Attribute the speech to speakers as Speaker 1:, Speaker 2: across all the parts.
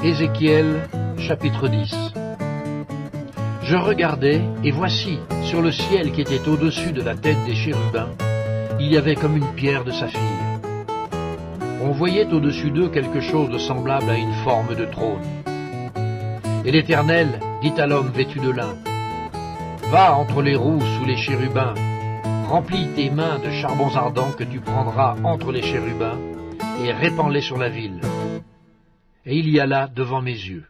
Speaker 1: Ézéchiel, chapitre 10. Je regardais, et voici, sur le ciel qui était au-dessus de la tête des chérubins, il y avait comme une pierre de saphir. On voyait au-dessus d'eux quelque chose de semblable à une forme de trône. Et l'Éternel dit à l'homme vêtu de lin, « Va entre les roues sous les chérubins, remplis tes mains de charbons ardents que tu prendras entre les chérubins, et répands-les sur la ville. » Et il y alla devant mes yeux.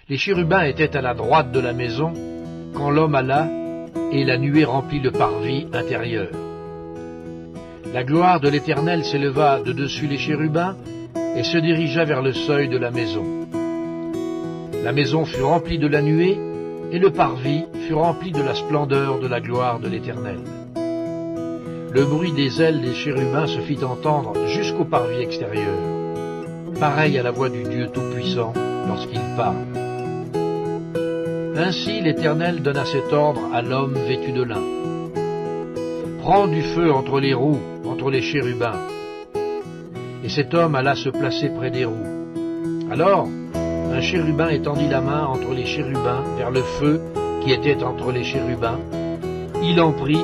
Speaker 1: Les chérubins étaient à la droite de la maison, quand l'homme alla, et la nuée remplit le parvis intérieur. La gloire de l'Éternel s'éleva de dessus les chérubins, et se dirigea vers le seuil de la maison. La maison fut remplie de la nuée, et le parvis fut rempli de la splendeur de la gloire de l'Éternel. Le bruit des ailes des chérubins se fit entendre jusqu'au parvis extérieur, pareil à la voix du Dieu Tout-Puissant lorsqu'il parle. Ainsi l'Éternel donna cet ordre à l'homme vêtu de lin. Prends du feu entre les roues, entre les chérubins. Et cet homme alla se placer près des roues. Alors, un chérubin étendit la main entre les chérubins vers le feu qui était entre les chérubins. Il en prit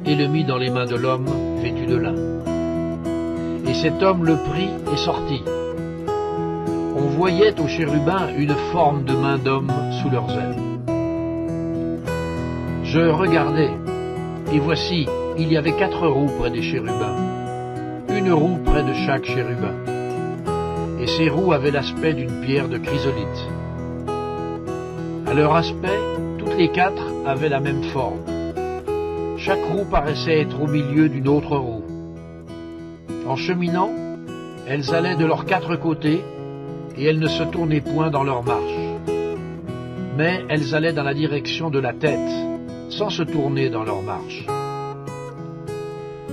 Speaker 1: et le mit dans les mains de l'homme vêtu de lin. Et cet homme le prit et sortit. On voyait aux chérubins une forme de main d'homme sous leurs ailes. Je regardais, et voici, il y avait 4 roues près des chérubins, une roue près de chaque chérubin. Et ces roues avaient l'aspect d'une pierre de chrysolite. À leur aspect, toutes les 4 avaient la même forme. Chaque roue paraissait être au milieu d'une autre roue. En cheminant, elles allaient de leurs 4 côtés, et elles ne se tournaient point dans leur marche. Mais elles allaient dans la direction de la tête, sans se tourner dans leur marche.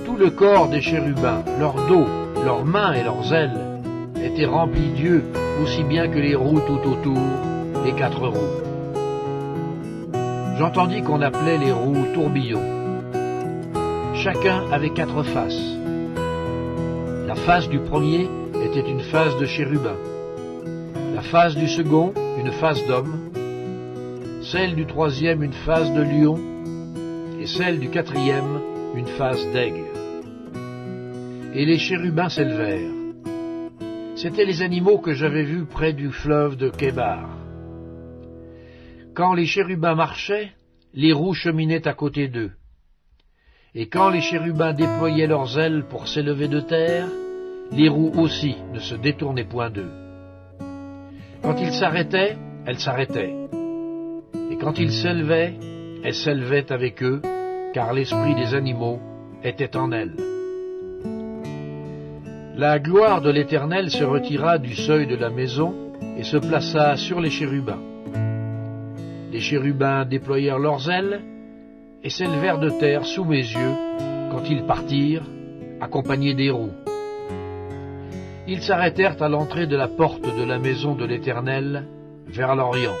Speaker 1: Tout le corps des chérubins, leur dos, leurs mains et leurs ailes, était rempli d'yeux, aussi bien que les roues tout autour, les 4 roues. J'entendis qu'on appelait les roues tourbillons. Chacun avait 4 faces. La face du premier était une face de chérubin. La face du second, une face d'homme. Celle du troisième, une face de lion. Et celle du quatrième, une face d'aigle. Et les chérubins s'élevèrent. C'étaient les animaux que j'avais vus près du fleuve de Kébar. Quand les chérubins marchaient, les roues cheminaient à côté d'eux. Et quand les chérubins déployaient leurs ailes pour s'élever de terre, les roues aussi ne se détournaient point d'eux. Quand ils s'arrêtaient, elles s'arrêtaient. Et quand ils s'élevaient, elles s'élevaient avec eux, car l'esprit des animaux était en elles. La gloire de l'Éternel se retira du seuil de la maison et se plaça sur les chérubins. Les chérubins déployèrent leurs ailes et s'élevèrent de terre sous mes yeux quand ils partirent, accompagnés des roues. Ils s'arrêtèrent à l'entrée de la porte de la maison de l'Éternel, vers l'Orient.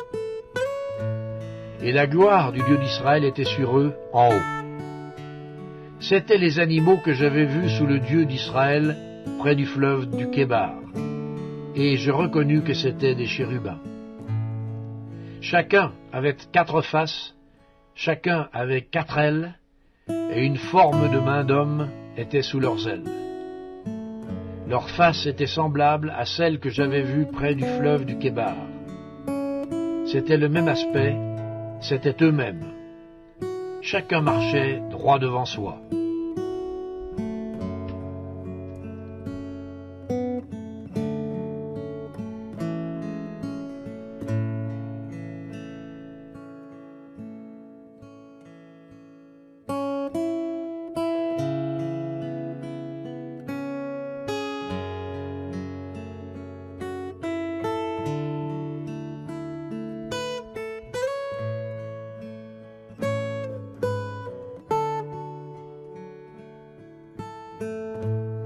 Speaker 1: Et la gloire du Dieu d'Israël était sur eux en haut. C'étaient les animaux que j'avais vus sous le Dieu d'Israël, près du fleuve du Kébar, et je reconnus que c'étaient des chérubins. Chacun avait 4 faces, chacun avait 4 ailes, et une forme de main d'homme était sous leurs ailes. Leurs faces étaient semblables à celles que j'avais vues près du fleuve du Kébar. C'était le même aspect, c'étaient eux-mêmes. Chacun marchait droit devant soi.